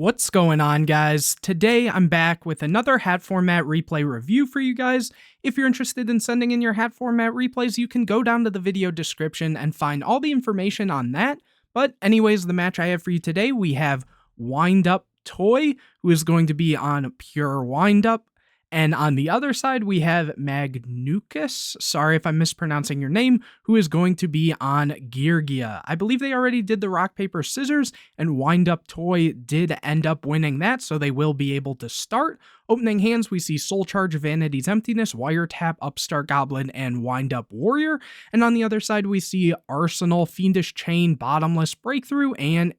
What's going on, guys? Today I'm back with another hat format replay review for you guys. If you're interested in sending in your hat format replays, you can go down to the video description and find all the information on that. But anyways, the match I have for you today, we have Wind Up Toy, who is going to be on Pure Wind Up. And on the other side, we have Magnucus, sorry if I'm mispronouncing your name, who is going to be on Geargia. I believe they already did the rock, paper, scissors, and Wind Up Toy did end up winning that, so they will be able to start. Opening hands, we see Soul Charge, Vanity's Emptiness, Wiretap, Upstart Goblin, and Wind Up Warrior. And on the other side, we see Arsenal, Fiendish Chain, Bottomless Breakthrough, and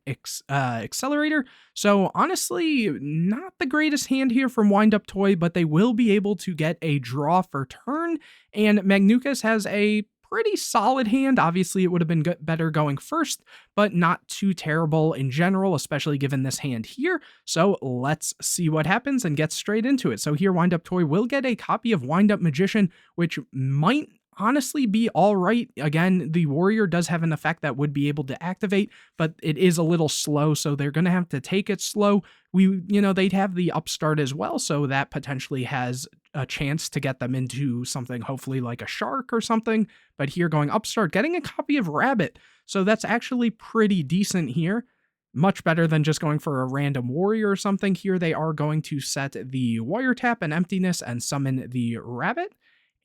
Accelerator. So honestly, not the greatest hand here from Wind Up Toy, but they will be able to get a draw for turn. And Magnucus has a pretty solid hand. Obviously, it would have been better going first, but not too terrible in general, especially given this hand here. So let's see what happens and get straight into it. So here, Wind Up Toy will get a copy of Wind Up Magician, which might honestly be all right. Again, the warrior does have an effect that would be able to activate, but it is a little slow, so they're going to have to take it slow. They'd have the upstart as well, so that potentially has a chance to get them into something, hopefully like a shark or something. But here, going upstart, getting a copy of Rabbit, so that's actually pretty decent here. Much better than just going for a random warrior or something. Here they are going to set the Wiretap and Emptiness and summon the Rabbit.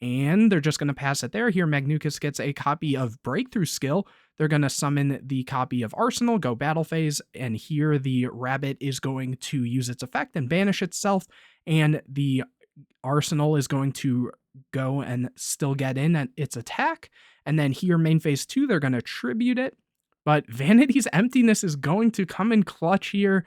And they're just going to pass it there. Here, Magnucus gets a copy of Breakthrough Skill. They're going to summon the copy of Arsenal, go battle phase, and here the Rabbit is going to use its effect and banish itself, and the Arsenal is going to go and still get in at its attack. And then here, main phase 2, they're going to tribute it. But Vanity's Emptiness is going to come in clutch here,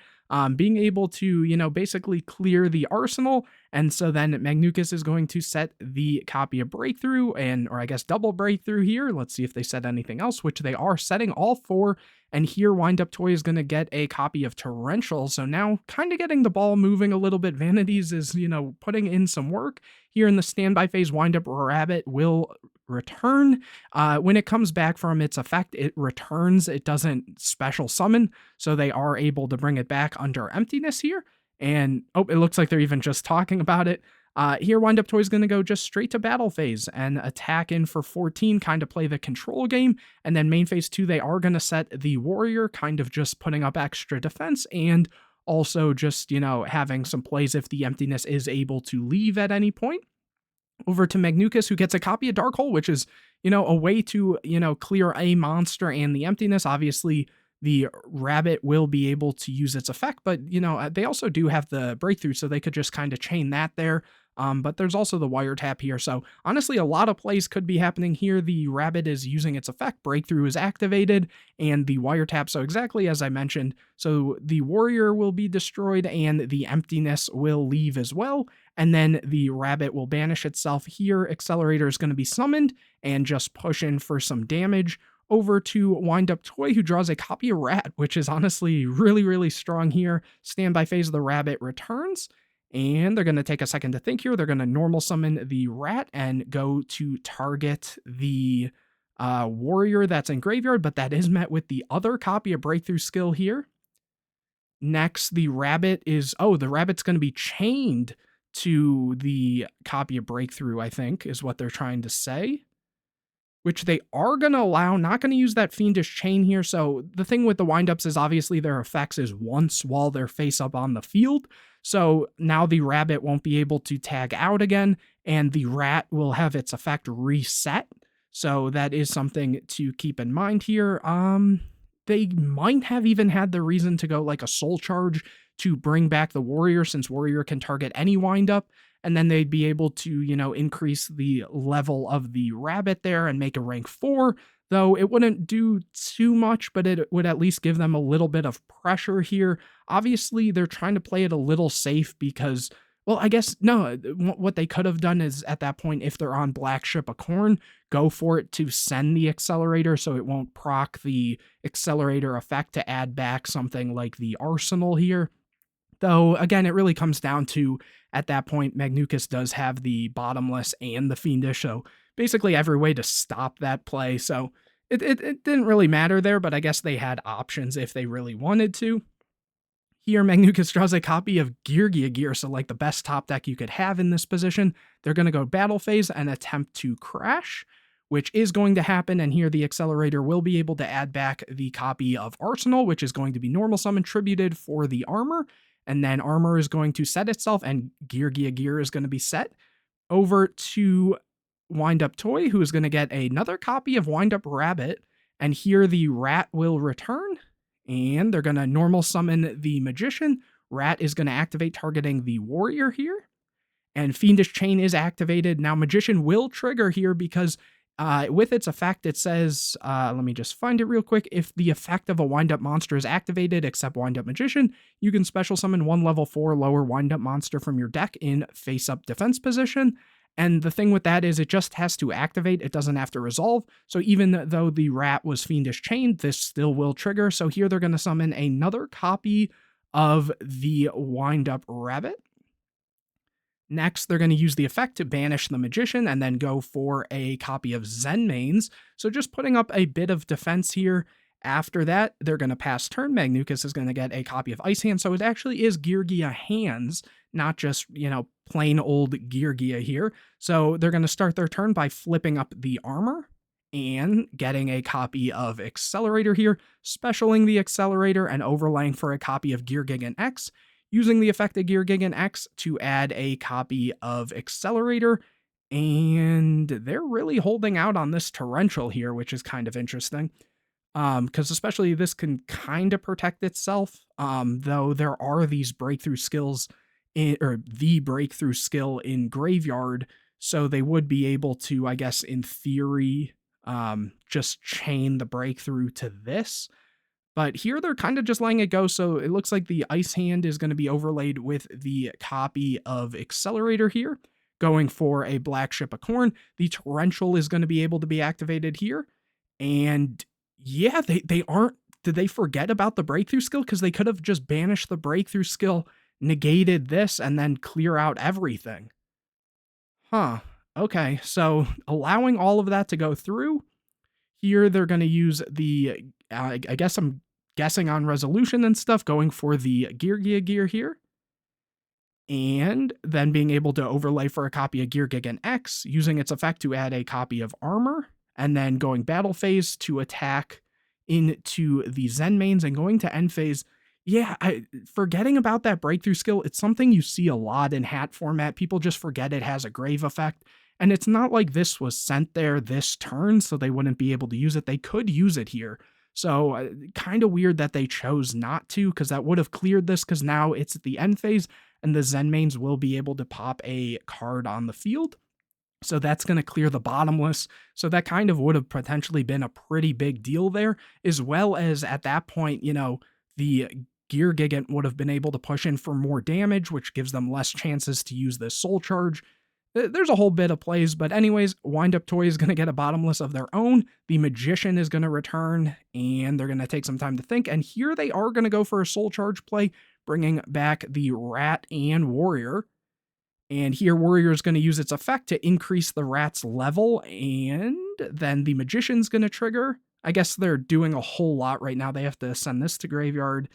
being able to, basically clear the Arsenal. And so then Magnucus is going to set the copy of Breakthrough, or I guess double Breakthrough here. Let's see if they set anything else, which they are setting all 4. And here, Wind Up Toy is going to get a copy of Torrential. So now kind of getting the ball moving a little bit. Vanities is, putting in some work. Here in the standby phase, Wind Up Rabbit will return. When it comes back from its effect, it returns. It doesn't special summon, so they are able to bring it back under Emptiness here. And it looks like they're even just talking about it. Here, Wind Up Toy is going to go just straight to battle phase and attack in for 14, kind of play the control game. And then main phase 2, they are going to set the warrior, kind of just putting up extra defense and also just, having some plays if the Emptiness is able to leave at any point. Over to Magnucus, who gets a copy of Dark Hole, which is, a way to, clear a monster and the Emptiness. Obviously, the Rabbit will be able to use its effect, but, they also do have the Breakthrough, so they could just kind of chain that there. But there's also the Wiretap here, so honestly, a lot of plays could be happening here. The Rabbit is using its effect, Breakthrough is activated, and the Wiretap, so exactly as I mentioned. So the Warrior will be destroyed, and the Emptiness will leave as well, and then the Rabbit will banish itself here. Accelerator is going to be summoned, and just push in for some damage. Over to Wind Up Toy, who draws a copy of Rat, which is honestly really, really strong here. Standby phase of the Rabbit returns. And they're going to take a second to think here. They're going to normal summon the Rat and go to target the warrior that's in graveyard, but that is met with the other copy of Breakthrough Skill here. Next, the Rabbit the Rabbit's going to be chained to the copy of Breakthrough, I think, is what they're trying to say. Which they are going to allow, not going to use that Fiendish Chain here. So the thing with the windups is obviously their effects is once while they're face up on the field. So now the Rabbit won't be able to tag out again, and the Rat will have its effect reset. So that is something to keep in mind here. They might have even had the reason to go like a Soul Charge to bring back the Warrior, since Warrior can target any windup. And then they'd be able to, increase the level of the Rabbit there and make a rank 4, though it wouldn't do too much, but it would at least give them a little bit of pressure here. Obviously, they're trying to play it a little safe because, well, I guess, no, what they could have done is at that point, if they're on Black Ship of Corn, go for it to send the Accelerator so it won't proc the Accelerator effect to add back something like the Arsenal here. Though, again, it really comes down to, at that point, Magnucus does have the Bottomless and the Fiendish, so basically every way to stop that play. So it didn't really matter there, but I guess they had options if they really wanted to. Here, Magnucus draws a copy of Geargia gear, so like the best top deck you could have in this position. They're going to go battle phase and attempt to crash, which is going to happen, and here the accelerator will be able to add back the copy of Arsenal, which is going to be normal summon tributed for the armor, and then armor is going to set itself, and Geargia gear is going to be set over to Wind Up Toy, who is going to get another copy of Wind Up Rabbit, and here the rat will return, and they're going to normal summon the Magician. Rat is going to activate targeting the warrior here, and Fiendish Chain is activated. Now Magician will trigger here because with its effect, it says, let me just find it real quick. If the effect of a wind-up monster is activated, except wind-up Magician, you can special summon one level 4 lower wind-up monster from your deck in face-up defense position. And the thing with that is it just has to activate. It doesn't have to resolve. So even though the rat was Fiendish Chained, this still will trigger. So here they're going to summon another copy of the wind-up rabbit. Next, they're going to use the effect to banish the Magician and then go for a copy of Zenmanes. So just putting up a bit of defense here. After that, they're going to pass turn. Magnucus is going to get a copy of Ice Hand. So it actually is Geargia hands, not just, plain old Geargia here. So they're going to start their turn by flipping up the armor and getting a copy of Accelerator here, specialing the Accelerator and overlaying for a copy of Geargigan X, using the effect of Geargigan X to add a copy of Accelerator, and they're really holding out on this Torrential here, which is kind of interesting, because especially this can kind of protect itself, though there are these breakthrough skills, or the breakthrough skill in Graveyard, so they would be able to, I guess, in theory, just chain the breakthrough to this. But here they're kind of just letting it go, so it looks like the Ice Hand is going to be overlaid with the copy of Accelerator here, going for a Black Ship of Corn. The Torrential is going to be able to be activated here, and yeah, they aren't... Did they forget about the breakthrough skill? Because they could have just banished the breakthrough skill, negated this, and then clear out everything. Huh. Okay, so allowing all of that to go through, here they're going to use the... I guess I'm guessing on resolution and stuff, going for the Geargia gear here, and then being able to overlay for a copy of Geargigan X, using its effect to add a copy of armor, and then going battle phase to attack into the Zenmanes, and going to end phase. Yeah, forgetting about that breakthrough skill, it's something you see a lot in Hat format. People just forget it has a grave effect, and it's not like this was sent there this turn, so they wouldn't be able to use it. They could use it here. So kind of weird that they chose not to, because that would have cleared this, because now it's at the end phase, and the Zenmanes will be able to pop a card on the field. So that's going to clear the bottomless. So that kind of would have potentially been a pretty big deal there, as well as at that point, the Gear Gigant would have been able to push in for more damage, which gives them less chances to use this Soul Charge. There's a whole bit of plays, but anyways, Wind Up Toy is going to get a bottomless of their own. The Magician is going to return, and they're going to take some time to think. And here they are going to go for a Soul Charge play, bringing back the Rat and Warrior. And here Warrior is going to use its effect to increase the Rat's level, and then the Magician's going to trigger. I guess they're doing a whole lot right now. They have to send this to Graveyard.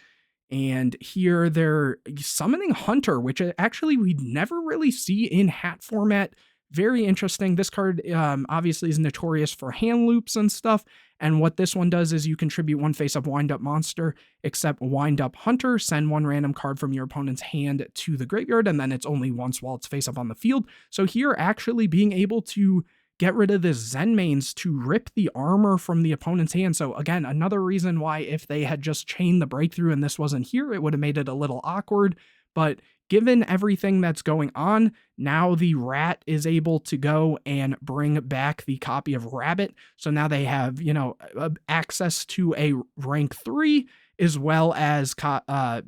And here they're summoning Hunter, which actually we'd never really see in Hat format. Very interesting. This card obviously is notorious for hand loops and stuff. And what this one does is you contribute one face-up wind-up monster, except wind-up Hunter, send one random card from your opponent's hand to the graveyard, and then it's only once while it's face-up on the field. So here actually being able to get rid of the Zenmanes to rip the armor from the opponent's hand. So again, another reason why if they had just chained the breakthrough and this wasn't here, it would have made it a little awkward. But given everything that's going on, now the Rat is able to go and bring back the copy of Rabbit. So now they have, access to a rank 3 as well as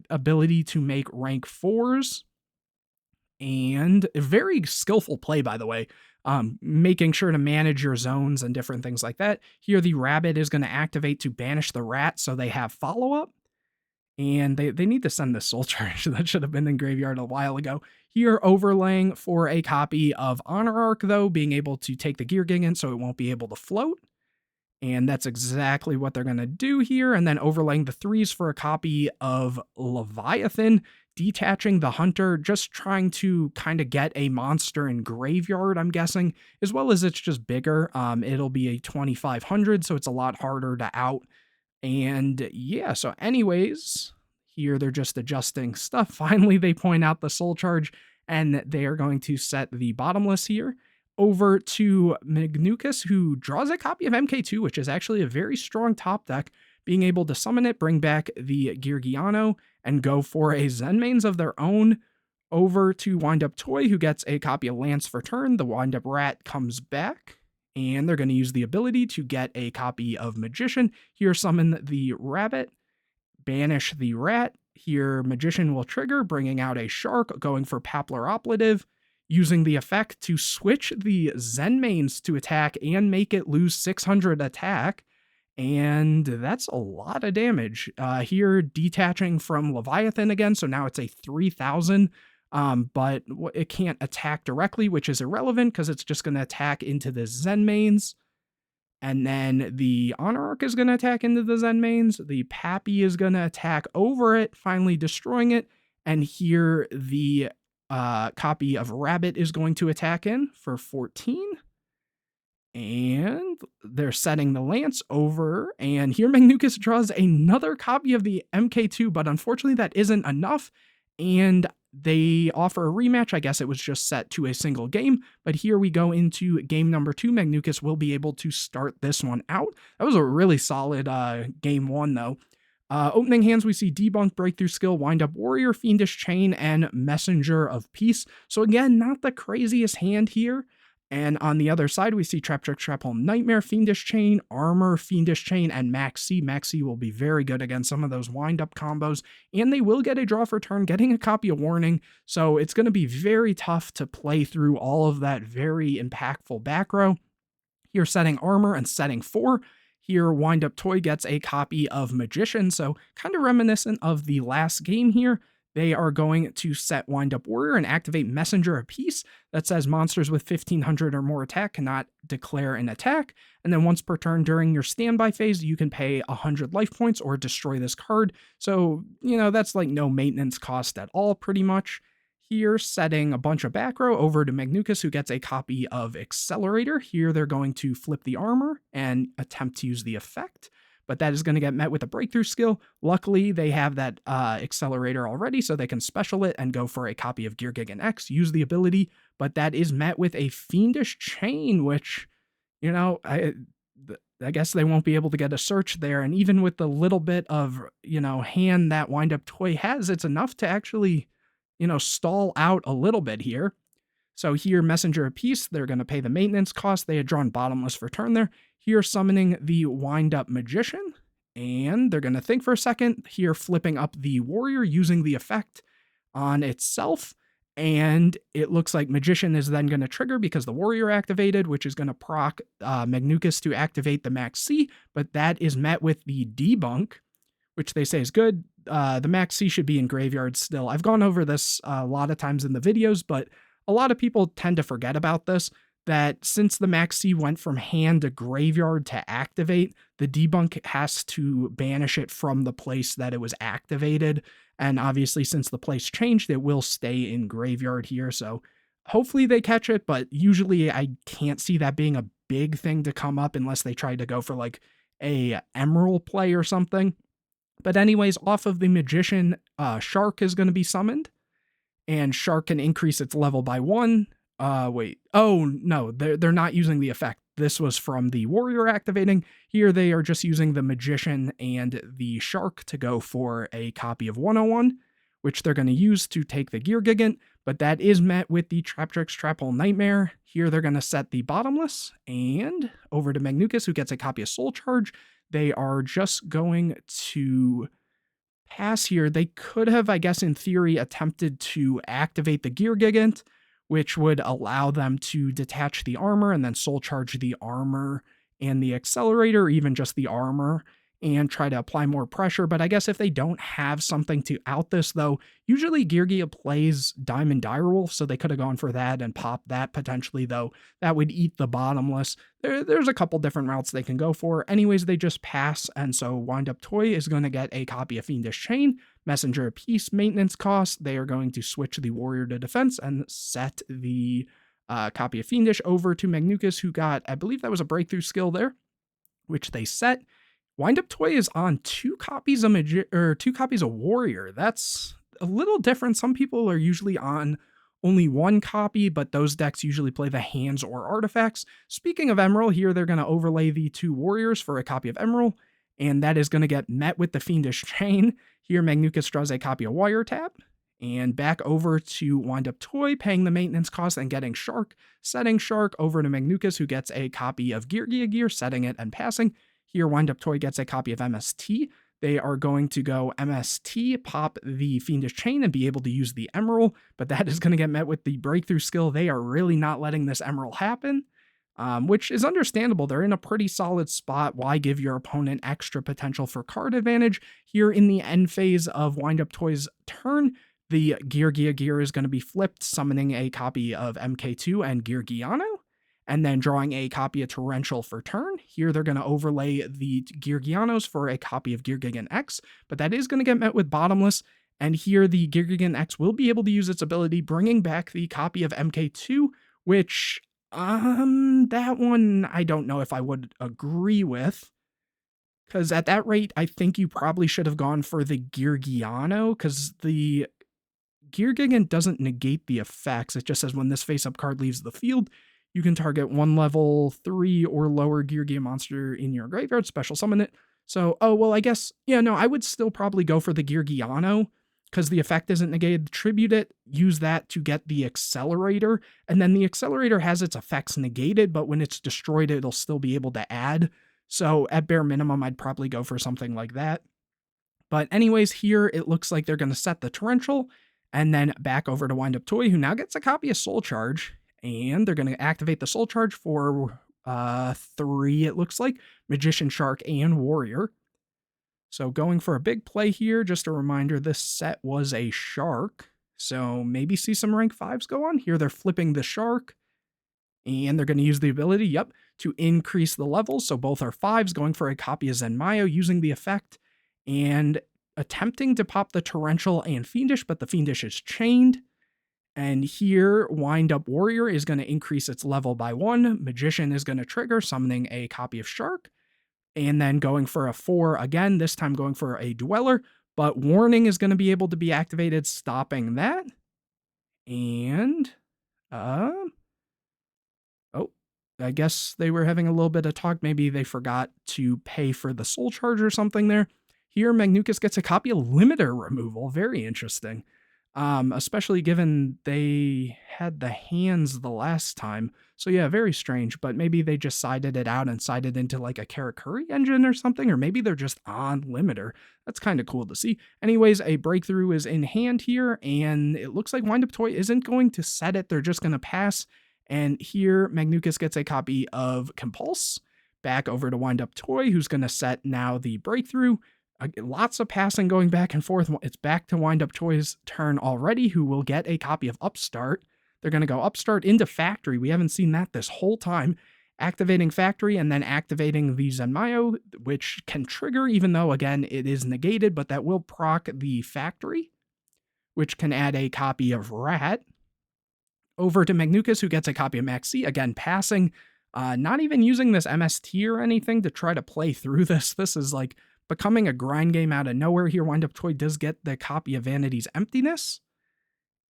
ability to make rank 4s. And a very skillful play, by the way. Making sure to manage your zones and different things like that. Here, the Rabbit is going to activate to banish the Rat, so they have follow-up. And they need to send this Soul Charge. That should have been in Graveyard a while ago. Here, overlaying for a copy of Honor Arc, though, being able to take the Gear Gigant so it won't be able to float. And that's exactly what they're going to do here. And then overlaying the 3s for a copy of Leviathan, detaching the Hunter, just trying to kind of get a monster in graveyard, I'm guessing, as well as it's just bigger. It'll be a 2500, so it's a lot harder to out. And yeah, so anyways, here they're just adjusting stuff. Finally, they point out the soul charge, and they are going to set the bottomless here over to Magnucus, who draws a copy of MK2, which is actually a very strong top deck, being able to summon it, bring back the Geargia, and go for a Zenmains of their own. Over to Wind Up Toy, who gets a copy of Lance for turn. The Wind Up Rat comes back, and they're going to use the ability to get a copy of Magician. Here, summon the Rabbit, banish the Rat. Here, Magician will trigger, bringing out a Shark, going for Paplar Operative, using the effect to switch the Zenmains to attack and make it lose 600 attack. And that's a lot of damage. Here, detaching from Leviathan again, so now it's a 3000, but it can't attack directly, which is irrelevant because it's just going to attack into the Zenmains. And then the Honor Arc is going to attack into the Zenmains. The Pappy is going to attack over it, finally destroying it. And here, the copy of Rabbit is going to attack in for 14. And they're setting the Lance over, and here Magnucus draws another copy of the MK2, but unfortunately that isn't enough, and they offer a rematch. I guess it was just set to a single game, but here we go into game number 2. Magnucus will be able to start this one out. That was a really solid game 1, though. Opening hands, we see Debunk, Breakthrough Skill, Wind Up Warrior, Fiendish Chain, and Messenger of Peace. So again, not the craziest hand here. And on the other side, we see Trap Trick, Trap Home, Nightmare, Fiendish Chain, Armor, Fiendish Chain, and Max C. Max C will be very good against some of those wind-up combos, and they will get a draw for turn, getting a copy of Warning, so it's going to be very tough to play through all of that very impactful back row. Here, setting Armor and setting 4. Here, Wind Up Toy gets a copy of Magician, so kind of reminiscent of the last game here. They are going to set Wind Up Warrior and activate Messenger of Peace that says monsters with 1500 or more attack cannot declare an attack. And then once per turn during your standby phase, you can pay 100 life points or destroy this card. So, that's like no maintenance cost at all, pretty much. Here, setting a bunch of back row over to Magnucus, who gets a copy of Accelerator. Here, they're going to flip the armor and attempt to use the effect, but that is going to get met with a Breakthrough Skill. Luckily, they have that Accelerator already, so they can special it and go for a copy of Geargia X, use the ability, but that is met with a Fiendish Chain, which, I guess they won't be able to get a search there, and even with the little bit of, hand that Wind Up Toy has, it's enough to actually, stall out a little bit here. So here, Messenger of Peace, they're going to pay the maintenance cost. They had drawn bottomless for turn there. Here, summoning the Wind Up Magician, and they're going to think for a second. Here, flipping up the Warrior, using the effect on itself, and it looks like Magician is then going to trigger because the Warrior activated, which is going to proc Magnucus to activate the Max C, but that is met with the Debunk, which they say is good. The Max C should be in graveyard still. I've gone over this a lot of times in the videos, but a lot of people tend to forget about this, that since the Max C went from hand to graveyard to activate, the Debunk has to banish it from the place that it was activated. And obviously, since the place changed, it will stay in graveyard here. So hopefully they catch it, but usually I can't see that being a big thing to come up unless they try to go for like a Emerald play or something. But anyways, off of the Magician, Shark is going to be summoned. And Shark can increase its level by 1. Wait. Oh, no, they're not using the effect. This was from the Warrior activating. Here they are just using the Magician and the Shark to go for a copy of 101, which they're going to use to take the Gear Gigant, but that is met with the Trap Tricks, Trap Hole, Nightmare. Here they're going to set the Bottomless, and over to Magnucus, who gets a copy of Soul Charge. They are just going to pass here. They could have, I guess, in theory, attempted to activate the Gear Gigant, which would allow them to detach the armor and then soul charge the armor and the accelerator, or even just the armor and try to apply more pressure. But I guess if they don't have something to out this, though, usually Geargia plays Diamond Direwolf, so they could have gone for that and popped that potentially, though that would eat the Bottomless. There's a couple different routes they can go for. Anyways, they just pass, and so Wind Up Toy is going to get a copy of Fiendish Chain, Messenger of Peace, maintenance cost. They are going to switch the Warrior to defense and set the copy of Fiendish over to Magnukas, who got, I believe that was a breakthrough skill there, which they set. Wind Up Toy is on 2 copies of 2 copies of Warrior. That's a little different. Some people are usually on only 1 copy, but those decks usually play the hands or artifacts. Speaking of Emerald, here they're going to overlay the 2 Warriors for a copy of Emerald, and that is going to get met with the Fiendish Chain. Here, Magnukas draws a copy of Wiretap, and back over to Wind Up Toy, paying the maintenance cost and getting Shark, setting Shark over to Magnukas, who gets a copy of Geargia Gear, setting it and passing. Here, Wind Up Toy gets a copy of MST. They are going to go MST, pop the Fiendish Chain, and be able to use the Emerald, but that is going to get met with the breakthrough skill. They are really not letting this Emerald happen, which is understandable. They're in a pretty solid spot. Why give your opponent extra potential for card advantage? Here in the end phase of Wind Up Toy's turn, the Geargia Gear is going to be flipped, summoning a copy of MK2 and Geargiano, and then drawing a copy of Torrential for turn. Here they're going to overlay the Geargianos for a copy of Geargigan X, but that is going to get met with Bottomless, and here the Geargigan X will be able to use its ability, bringing back the copy of MK2, which, that one I don't know if I would agree with, because at that rate, I think you probably should have gone for the Geargiano, because the Geargigan doesn't negate the effects. It just says when this face-up card leaves the field, you can target 1 level 3 or lower Geargia monster in your graveyard, special summon it. So, I guess, yeah, no, I would still probably go for the Geargiano, because the effect isn't negated. Tribute it, use that to get the Accelerator, and then the Accelerator has its effects negated, but when it's destroyed, it'll still be able to add. So, at bare minimum, I'd probably go for something like that. But anyways, here, it looks like they're going to set the Torrential, and then back over to Wind Up Toy, who now gets a copy of Soul Charge. And they're going to activate the Soul Charge for 3, it looks like, Magician, Shark, and Warrior. So going for a big play here, just a reminder, this set was a Shark, so maybe see some rank 5s go on. Here they're flipping the Shark, and they're going to use the ability, to increase the levels, so both are 5s, going for a copy of Zenmayo, using the effect, and attempting to pop the Torrential and Fiendish, but the Fiendish is chained. And here, Wind Up Warrior is going to increase its level by 1. Magician is going to trigger, summoning a copy of Shark. And then going for a 4 again, this time going for a Dweller. But Warning is going to be able to be activated, stopping that. And, I guess they were having a little bit of talk. Maybe they forgot to pay for the Soul Charge or something there. Here, Magnukas gets a copy of Limiter Removal. Very interesting. Especially given they had the hands the last time. So yeah, very strange, but maybe they just sided it out and sided into like a Karakuri engine or something, or maybe they're just on limiter. That's kind of cool to see. Anyways, a breakthrough is in hand here, and it looks like Wind Up Toy isn't going to set it. They're just going to pass. And here, Magnukas gets a copy of Compulse. Back over to Wind Up Toy, who's going to set now the breakthrough. Lots of passing going back and forth. It's back to Wind Up Toy's turn already, who will get a copy of Upstart. They're going to go Upstart into Factory. We haven't seen that this whole time. Activating Factory and then activating the Zenmayo, which can trigger, even though, again, it is negated, but that will proc the Factory, which can add a copy of Rat. Over to Magnukas, who gets a copy of Maxi, again, passing. Not even using this MST or anything to try to play through this. This is like becoming a grind game out of nowhere here. Wind Up Toy does get the copy of Vanity's Emptiness.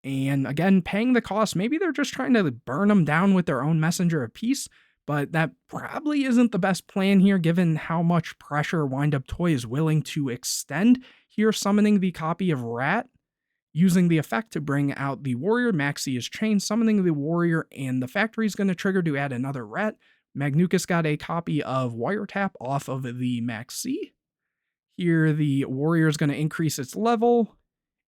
And again, paying the cost. Maybe they're just trying to burn them down with their own Messenger of Peace, but that probably isn't the best plan here, given how much pressure Wind Up Toy is willing to extend. Here, summoning the copy of Rat, using the effect to bring out the Warrior. Maxi is chained, summoning the Warrior, and the Factory is going to trigger to add another Rat. Magnukas got a copy of Wiretap off of the Maxi. Here, the Warrior is going to increase its level,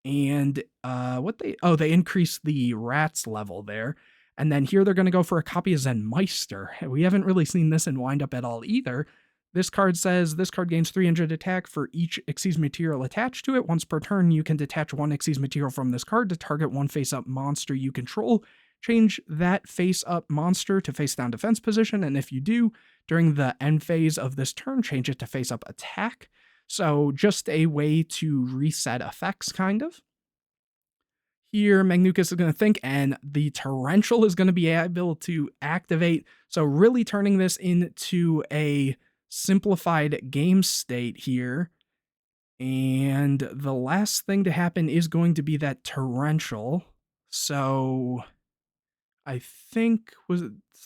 and they increase the Rat's level there. And then here they're going to go for a copy of Zenmeister. We haven't really seen this in Wind Up at all either. This card says this card gains 300 attack for each Xyz material attached to it. Once per turn, you can detach one Xyz material from this card to target one face-up monster you control. Change that face-up monster to face-down defense position, and if you do, during the end phase of this turn, change it to face-up attack. So just a way to reset effects, kind of. Here, Magnucus is going to think, and the Torrential is going to be able to activate. So really turning this into a simplified game state here. And the last thing to happen is going to be that Torrential. So I think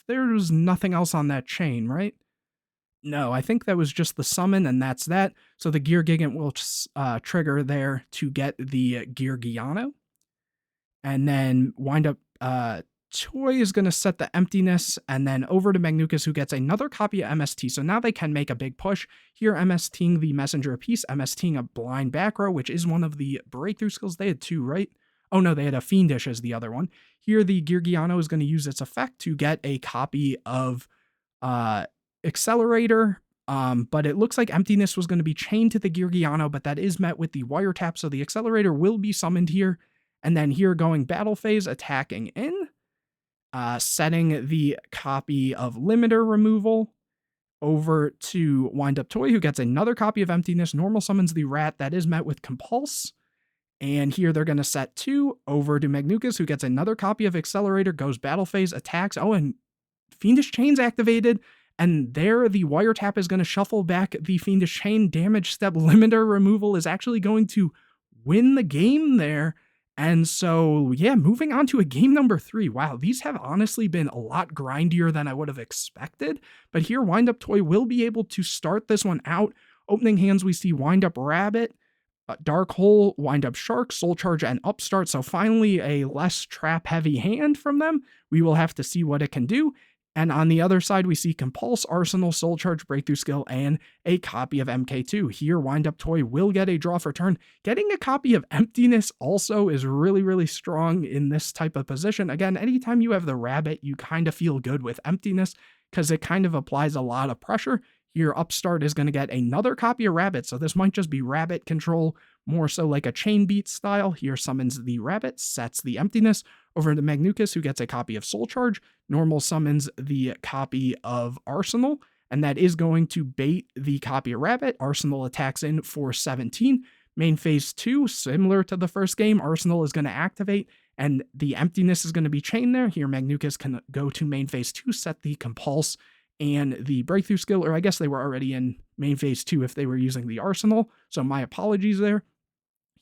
there was nothing else on that chain, right? No, I think that was just the summon, and that's that. So the Gear Gigant will trigger there to get the Geargiano. And then wind up, Toy is going to set the emptiness, and then over to Magnucus, who gets another copy of MST. So now they can make a big push. Here, MSTing the Messenger of Peace, MSTing a Blind Back Row, which is one of the breakthrough skills. They had two, right? Oh no, they had a Fiendish as the other one. Here, the Geargiano is going to use its effect to get a copy of Accelerator. But it looks like Emptiness was going to be chained to the Geargiano, but that is met with the Wiretap, so the Accelerator will be summoned here. And then here going battle phase, attacking in, setting the copy of Limiter removal over to Wind Up Toy, who gets another copy of Emptiness. Normal summons the Rat, that is met with Compulse. And here they're going to set 2 over to Magnucus, who gets another copy of Accelerator, goes battle phase, attacks. Oh, and Fiendish Chain's activated. And there the Wiretap is going to shuffle back the Fiendish Chain. Damage step Limiter removal is actually going to win the game there. And so, yeah, moving on to a game number 3. Wow, these have honestly been a lot grindier than I would have expected. But here, Wind Up Toy will be able to start this one out. Opening hands, we see Wind Up Rabbit, Dark Hole, Wind Up Shark, Soul Charge, and Upstart. So finally, a less trap-heavy hand from them. We will have to see what it can do. And on the other side, we see Compulse, Arsenal, Soul Charge, Breakthrough Skill, and a copy of MK2. Here, Wind Up Toy will get a draw for turn. Getting a copy of Emptiness also is really, really strong in this type of position. Again, anytime you have the Rabbit, you kind of feel good with Emptiness because it kind of applies a lot of pressure. Here, Upstart is going to get another copy of Rabbit, so this might just be Rabbit control, more so like a Chain Beat style. Here summons the Rabbit, sets the Emptiness. Over to Magnucus, who gets a copy of Soul Charge. Normal summons the copy of Arsenal, and that is going to bait the copy of Rabbit. Arsenal attacks in for 17. Main phase 2, similar to the first game, Arsenal is going to activate, and the Emptiness is going to be chained there. Here, Magnucus can go to main phase 2, set the Compulse and the Breakthrough Skill, or I guess they were already in main phase 2 if they were using the Arsenal, so my apologies there.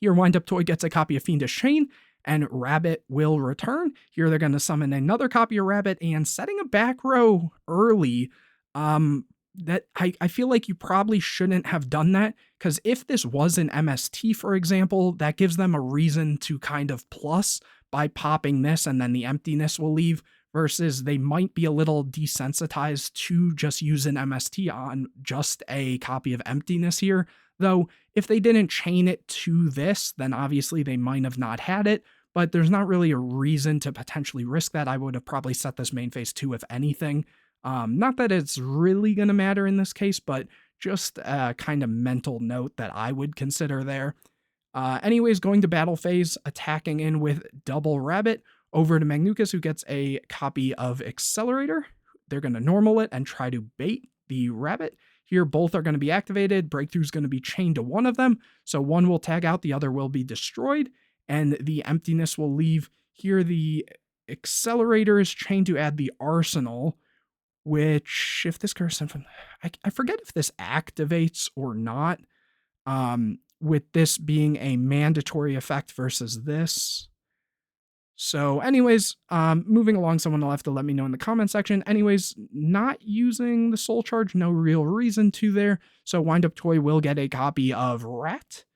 Here, Wind Up Toy gets a copy of Fiendish Chain, and Rabbit will return. Here they're going to summon another copy of Rabbit, and setting a back row early, that I feel like you probably shouldn't have done that, because if this was an MST, for example, that gives them a reason to kind of plus by popping this, and then the Emptiness will leave, versus they might be a little desensitized to just use an MST on just a copy of Emptiness here. Though, if they didn't chain it to this, then obviously they might have not had it, but there's not really a reason to potentially risk that. I would have probably set this main phase 2 if anything. Not that it's really going to matter in this case, but just a kind of mental note that I would consider there. Anyways, going to battle phase, attacking in with Double Rabbit, over to Magnucus, who gets a copy of Accelerator. They're going to normal it and try to bait the Rabbit. Here, both are going to be activated. Breakthrough is going to be chained to one of them, so one will tag out, the other will be destroyed, and the Emptiness will leave. Here, the Accelerator is chained to add the Arsenal, which, if this card is sent from... I forget if this activates or not, with this being a mandatory effect versus this. So anyways, moving along, someone will have to let me know in the comment section. Anyways, not using the Soul Charge, no real reason to there. So Wind Up Toy will get a copy of Rat.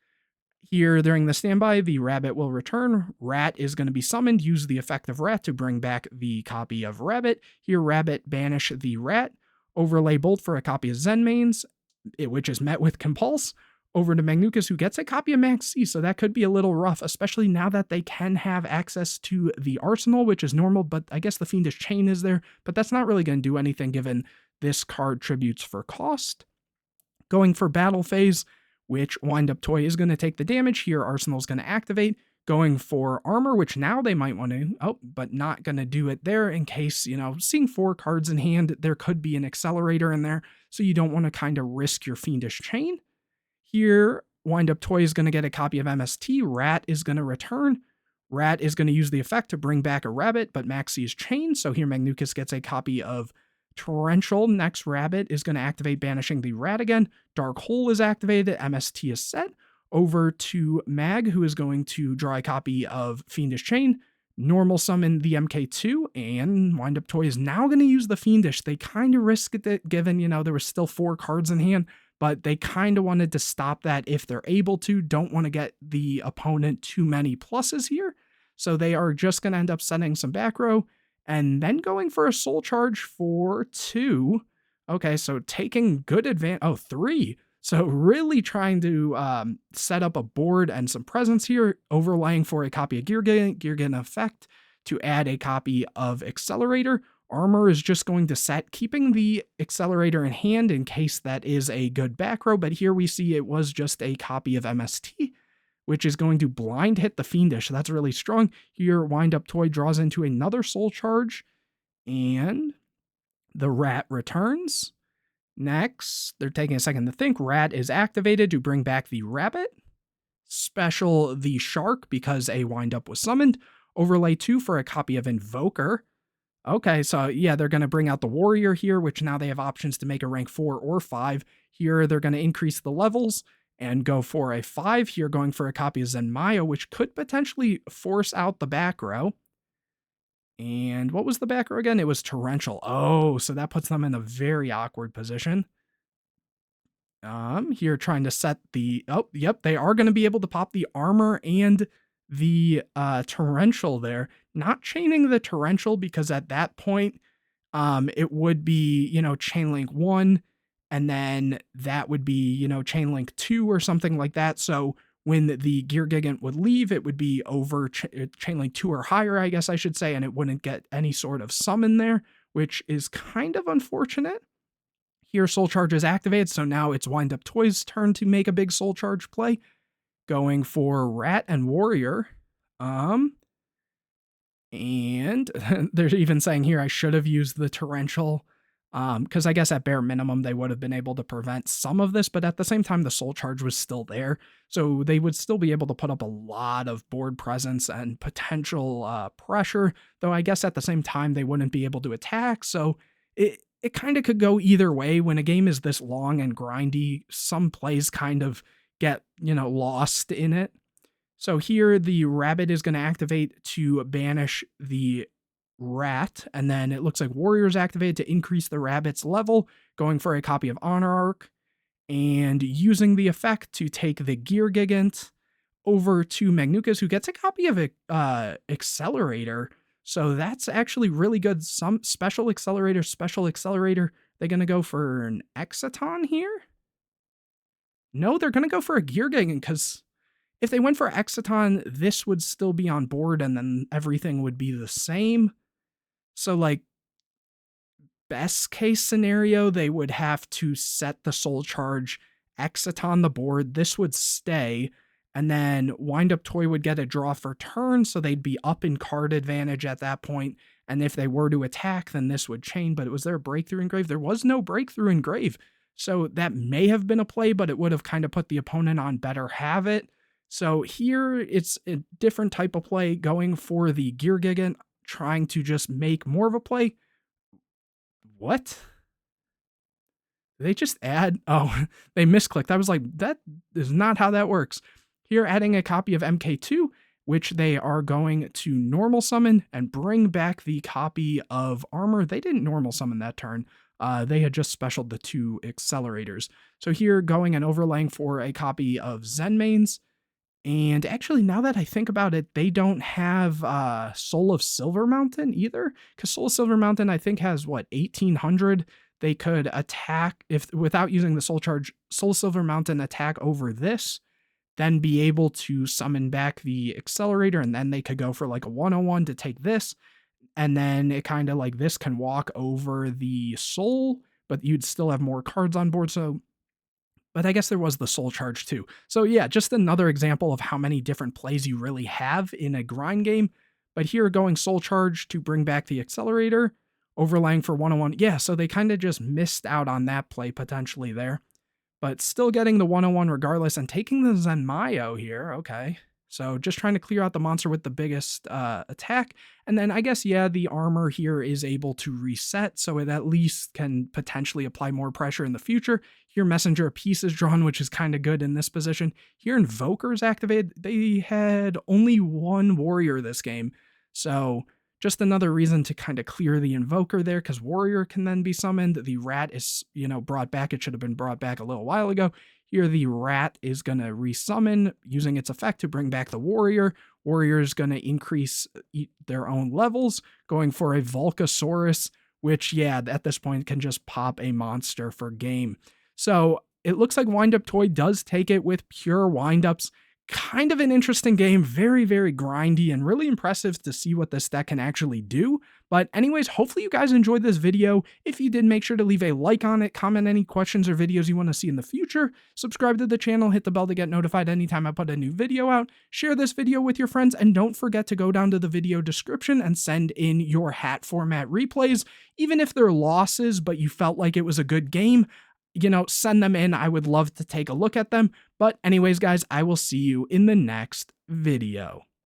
Here, during the standby, the Rabbit will return. Rat is going to be summoned. Use the effect of Rat to bring back the copy of Rabbit. Here, Rabbit banish the Rat. Overlay Bolt for a copy of Zenmanes, which is met with Compulse. Over to Magnucus, who gets a copy of Max C, so that could be a little rough, especially now that they can have access to the Arsenal, which is normal, but I guess the Fiendish Chain is there, but that's not really going to do anything given this card tributes for cost. Going for battle phase, which Wind Up Toy is going to take the damage. Here, Arsenal's going to activate. Going for armor, which now they might want to, but not going to do it there in case, seeing 4 cards in hand, there could be an accelerator in there, so you don't want to kind of risk your Fiendish Chain. Here, Wind Up Toy is going to get a copy of MST. Rat is going to return. Rat is going to use the effect to bring back a rabbit, but Maxi is chained, so here Magnucus gets a copy of Torrential. Next rabbit is going to activate, banishing the rat again. Dark Hole is activated. MST is set. Over to Mag, who is going to draw a copy of Fiendish Chain, normal summon the MK2, and Wind Up Toy is now going to use the Fiendish. They kind of risked it given, there were still 4 cards in hand, but they kind of wanted to stop that if they're able to. Don't want to get the opponent too many pluses here. So they are just going to end up setting some back row and then going for a soul charge for 2. Okay, so taking good advantage. Oh, 3. So really trying to set up a board and some presence here, overlaying for a copy of Geargia effect to add a copy of Accelerator. Armor is just going to set, keeping the Accelerator in hand in case that is a good back row, but here we see it was just a copy of MST, which is going to blind hit the Fiendish. That's really strong. Here, Wind Up Toy draws into another soul charge, and the rat returns. Next, they're taking a second to think. Rat is activated to bring back the rabbit. Special the shark because a Wind Up was summoned. Overlay 2 for a copy of Invoker. Okay, so yeah, they're going to bring out the warrior here, which now they have options to make a rank 4 or 5. Here, they're going to increase the levels and go for a 5. Here, going for a copy of Zenmaya, which could potentially force out the back row. And what was the back row again? It was Torrential. Oh, so that puts them in a very awkward position. Here trying to set the... Oh, yep, they are going to be able to pop the armor and the Torrential there. Not chaining the Torrential because at that point, it would be, chain link 1, and then that would be, chain link 2 or something like that. So when the Gear Gigant would leave, it would be over chain link 2 or higher, I guess I should say, and it wouldn't get any sort of summon there, which is kind of unfortunate. Here, Soul Charge is activated, so now it's Wind Up Toy's turn to make a big Soul Charge play. Going for Rat and Warrior. And they're even saying here I should have used the Torrential, because I guess at bare minimum they would have been able to prevent some of this, but at the same time the Soul Charge was still there, so they would still be able to put up a lot of board presence and potential pressure, though I guess at the same time they wouldn't be able to attack, so it kind of could go either way. When a game is this long and grindy, some plays kind of get, lost in it. So here the rabbit is going to activate to banish the rat, and then it looks like warriors activated to increase the rabbit's level, going for a copy of Honor Arc, and using the effect to take the Gear Gigant over to Magnucus, who gets a copy of Accelerator. So that's actually really good. Some special accelerator. They're going to go for an Exciton here? No, they're going to go for a Gear Gigant, because if they went for Exciton, this would still be on board, and then everything would be the same. So, best case scenario, they would have to set the Soul Charge, Exciton the board, this would stay, and then Wind Up Toy would get a draw for turn, so they'd be up in card advantage at that point, and if they were to attack, then this would chain. But was there a breakthrough engrave? There was no breakthrough engrave, so that may have been a play, but it would have kind of put the opponent on better have it. So here, it's a different type of play, going for the Gear Gigant, trying to just make more of a play. What? They just add... Oh, they misclicked. I was like, that is not how that works. Here, adding a copy of MK2, which they are going to normal summon and bring back the copy of Armor. They didn't normal summon that turn. They had just specialed the 2 accelerators. So here, going and overlaying for a copy of Zenmains. And actually, now that I think about it, they don't have Soul of Silver Mountain either, because Soul of Silver Mountain, I think, has, 1,800? They could attack, without using the Soul Charge, Soul of Silver Mountain attack over this, then be able to summon back the Accelerator, and then they could go for, a 101 to take this, and then it kind of, this can walk over the Soul, but you'd still have more cards on board, so But I guess there was the soul charge too. So yeah, just another example of how many different plays you really have in a grind game. But here going soul charge to bring back the accelerator, overlaying for 101. Yeah, so they kind of just missed out on that play potentially there. But still getting the 101 regardless and taking the Zenmayo here. Okay. So just trying to clear out the monster with the biggest attack. And then I guess, yeah, the armor here is able to reset, so it at least can potentially apply more pressure in the future. Here, Messenger of Peace is drawn, which is kind of good in this position. Here, Invoker is activated. They had only one warrior this game, so just another reason to kind of clear the Invoker there, because Warrior can then be summoned. The Rat is, brought back. It should have been brought back a little while ago. Here, the Rat is going to resummon, using its effect to bring back the Warrior. Warrior is going to increase their own levels, going for a Volcasaurus, which, yeah, at this point can just pop a monster for game. So it looks like Wind-Up Toy does take it with pure wind-ups. Kind of an interesting game, very, very grindy, and really impressive to see what this deck can actually do. But anyways, hopefully you guys enjoyed this video. If you did, make sure to leave a like on it, comment any questions or videos you want to see in the future, subscribe to the channel, hit the bell to get notified anytime I put a new video out, share this video with your friends, and don't forget to go down to the video description and send in your hat format replays. Even if they're losses, but you felt like it was a good game, send them in. I would love to take a look at them. But anyways, guys, I will see you in the next video.